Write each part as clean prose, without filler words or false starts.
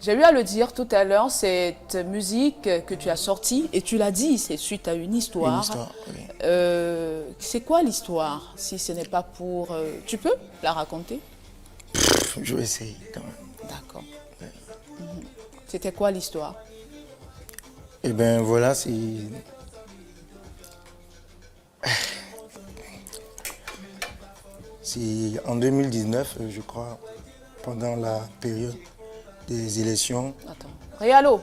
J'ai eu à le dire tout à l'heure, cette musique que tu as sortie, et tu l'as dit, c'est suite à une Une histoire. histoire, oui. C'est quoi l'histoire, si ce n'est pas pour... tu peux la raconter? Je vais essayer quand même. D'accord. C'était quoi l'histoire? Et ben voilà, c'est en 2019, je crois, pendant la période des élections. Attends. Réalo.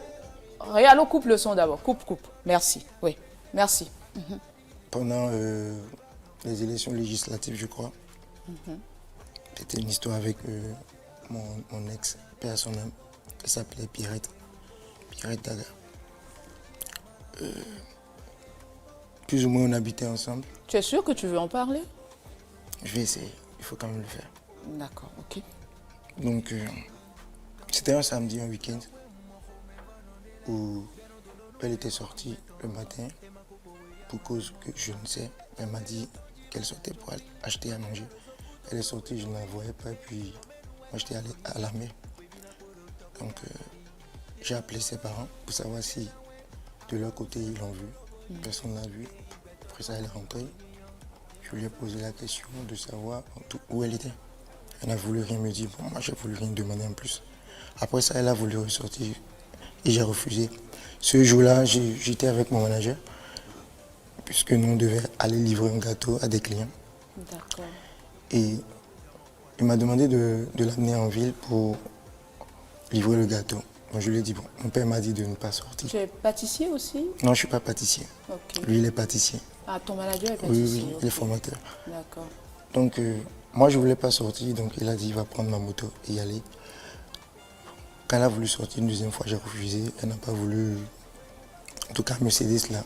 Réalo, coupe le son d'abord. Coupe, coupe. Merci. Oui, merci. Pendant les élections législatives, je crois. C'était une histoire avec mon ex, paix à son âme. Elle s'appelait Pierrette. Pierrette Daga. Plus ou moins, on habitait ensemble. Tu es sûr que tu veux en parler? Je vais essayer. Il faut quand même le faire. D'accord, ok. Donc, c'était un samedi, un week-end, où elle était sortie le matin, pour cause que je ne sais. Elle m'a dit qu'elle sortait pour aller acheter à manger. Elle est sortie, je ne la voyais pas, et puis moi j'étais allé à la mer. Donc, j'ai appelé ses parents pour savoir si de leur côté ils l'ont vu. Personne ne l'a vu. Après ça, elle est rentrée. Je lui ai posé la question de savoir où elle était. Elle n'a voulu rien me dire. Bon, moi, j'ai voulu rien demander en plus. Après ça, elle a voulu ressortir et j'ai refusé. Ce jour-là, j'étais avec mon manager, puisque nous, on devait aller livrer un gâteau à des clients. D'accord. Et il m'a demandé de l'amener en ville pour livrer le gâteau. Moi, je lui ai dit, bon, mon père m'a dit de ne pas sortir. Tu es pâtissier aussi? Non, je ne suis pas pâtissier. Ok. Lui, il est pâtissier. Ah, ton manager est Oui, pâtissier. oui, il est Ok. formateur. D'accord. Donc, moi, je ne voulais pas sortir, donc il a dit, il va prendre ma moto et y aller. Quand elle a voulu sortir une deuxième fois, j'ai refusé. Elle n'a pas voulu, en tout cas, me céder cela.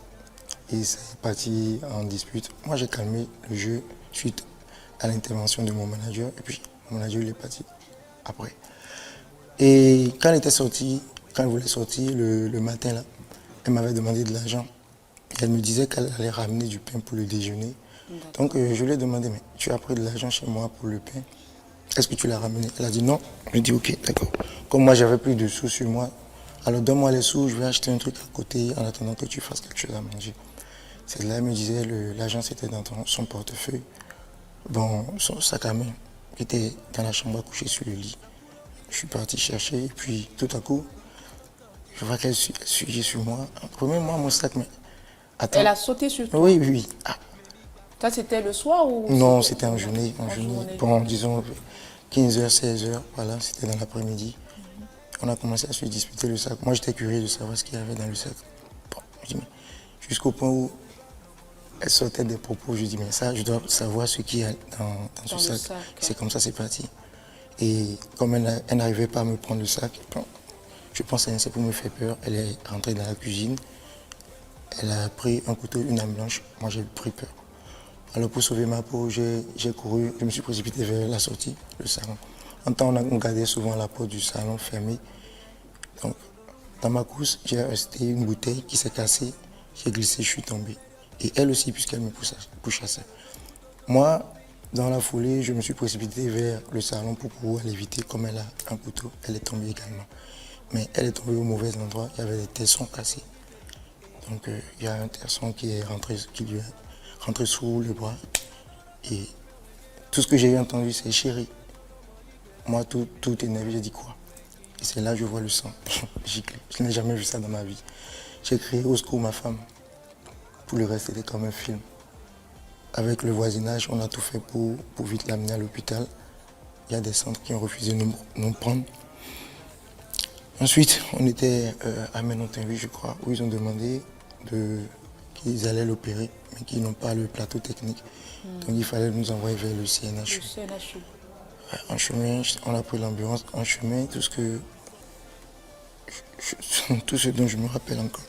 Et ça est parti en dispute. Moi, j'ai calmé le jeu suite à l'intervention de mon manager. Et puis, mon manager, il est parti après. Et quand elle était sortie, quand elle voulait sortir le matin, là, elle m'avait demandé de l'argent. Et elle me disait qu'elle allait ramener du pain pour le déjeuner. Donc, je lui ai demandé, mais tu as pris de l'argent chez moi pour le pain? Est-ce que tu l'as ramené? Elle a dit non. Je lui ai dit, ok, d'accord. Comme moi, j'avais plus de sous sur moi, alors donne-moi les sous, je vais acheter un truc à côté en attendant que tu fasses quelque chose à manger. C'est là, elle me disait, l'argent c'était dans son portefeuille, bon, son sac à main, qui était dans la chambre à coucher sur le lit. Je suis parti chercher, et puis tout à coup, je vois qu'elle suit sur moi. Remets-moi mon sac, mais attends. Elle a sauté sur toi? Oui, oui, oui. Ah, Ça, c'était le soir ou... non, c'était en journée, En journée. bon, disons 15h, 16h, voilà, c'était dans l'après-midi. On a commencé à se disputer le sac. Moi, j'étais curieux de savoir ce qu'il y avait dans le sac. Bon, je dis, mais jusqu'au point où elle sortait des propos, je dis, mais ça, je dois savoir ce qu'il y a dans ce sac. C'est comme ça, c'est parti. Et comme elle n'arrivait pas à me prendre le sac, bon, je pense que c'est pour me faire peur. Elle est rentrée dans la cuisine. Elle a pris un couteau, une âme blanche. Moi, j'ai pris peur. Alors, pour sauver ma peau, j'ai couru, je me suis précipité vers la sortie, le salon. En temps, on gardait souvent la porte du salon fermée. Donc, dans ma course, j'ai resté une bouteille qui s'est cassée. J'ai glissé, je suis tombé. Et elle aussi, puisqu'elle me pourchassait. Moi, dans la foulée, je me suis précipité vers le salon pour pouvoir l'éviter. Comme elle a un couteau, elle est tombée également. Mais elle est tombée au mauvais endroit. Il y avait des tessons cassés. Donc, il y a un tesson qui lui est rentré sous le bras. Et tout ce que j'ai entendu, c'est chérie. Moi, tout énervé, j'ai dit quoi? Et c'est là que je vois le sang gicler. Je n'ai jamais vu ça dans ma vie. J'ai crié au secours ma femme. Pour le reste, c'était comme un film. Avec le voisinage, on a tout fait pour vite l'amener à l'hôpital. Il y a des centres qui ont refusé de nous prendre. Ensuite, on était à Ménontin-Ville, je crois, où ils ont demandé qu'ils allaient l'opérer, mais qu'ils n'ont pas le plateau technique. Donc il fallait nous envoyer vers le CNHU. Le CNHU. En chemin, on a pris l'ambulance. En chemin, tout ce dont je me rappelle encore.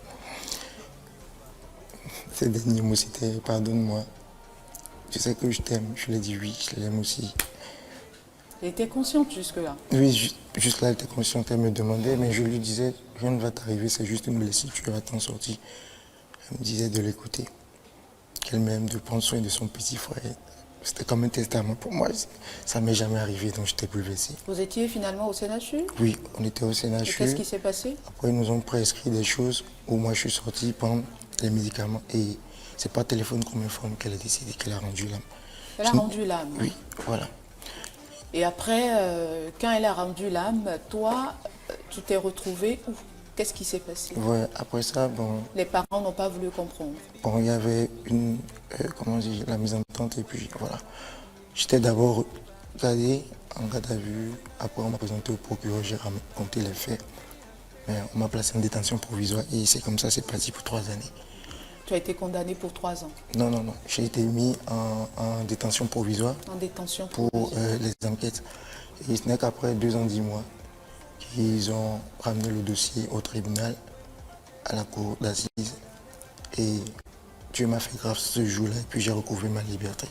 Ces derniers mots, c'était pardonne-moi. Tu sais que je t'aime. Je lui ai dit oui, je l'aime aussi. Elle était consciente jusque-là? Oui, juste là, elle était consciente, elle me demandait, mais je lui disais, rien ne va t'arriver, c'est juste une blessure, tu vas t'en sortir. Elle me disait de l'écouter, qu'elle m'aime, de prendre soin de son petit frère. C'était comme un testament pour moi. Ça ne m'est jamais arrivé, donc j'étais plus blessé. Vous étiez finalement au CNHU? Oui, on était au Et CNHU. qu'est-ce qui s'est passé? Après, ils nous ont prescrit des choses où moi je suis sorti prendre les médicaments et c'est par téléphone qu'on m'informe qu'elle a décidé qu'elle a rendu l'âme. Elle a rendu l'âme. Oui, voilà. Et après, quand elle a rendu l'âme, toi, tu t'es retrouvé où? Qu'est-ce qui s'est passé? Ouais, après ça, bon, Les parents n'ont pas voulu comprendre. il y avait une, comment dire, la mise en tente et puis voilà. J'étais d'abord gardé en garde à vue. Après, on m'a présenté au procureur, j'ai raconté les faits. Mais on m'a placé en détention provisoire et c'est comme ça, c'est parti pour 3 années. Tu as été condamné pour 3 ans Non, non, non. J'ai été mis en détention provisoire en détention pour provisoire. les enquêtes. Et ce n'est qu'après 2 ans, 10 mois qu'ils ont ramené le dossier au tribunal, à la cour d'assises. Et Dieu m'a fait grâce ce jour-là et puis j'ai recouvré ma liberté.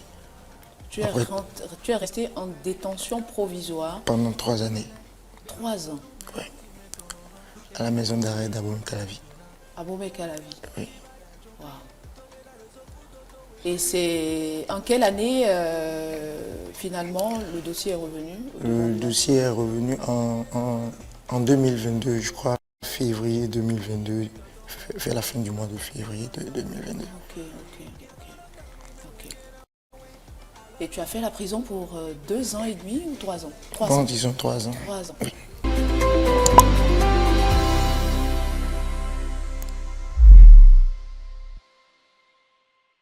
Tu es resté en détention provisoire Pendant 3 années. 3 ans Ouais. À la maison d'arrêt d'Abomey-Calavi. à Bomey-Calavi. Oui. Wow. Et c'est en quelle année finalement le dossier est revenu? Le dossier est revenu en 2022, je crois, février 2022, vers la fin du mois de février de 2022. Ok. Et tu as fait la prison pour 2 ans et demi ou 3 ans? 3 Bon, ans. disons 3 ans. 3 ans. Oui.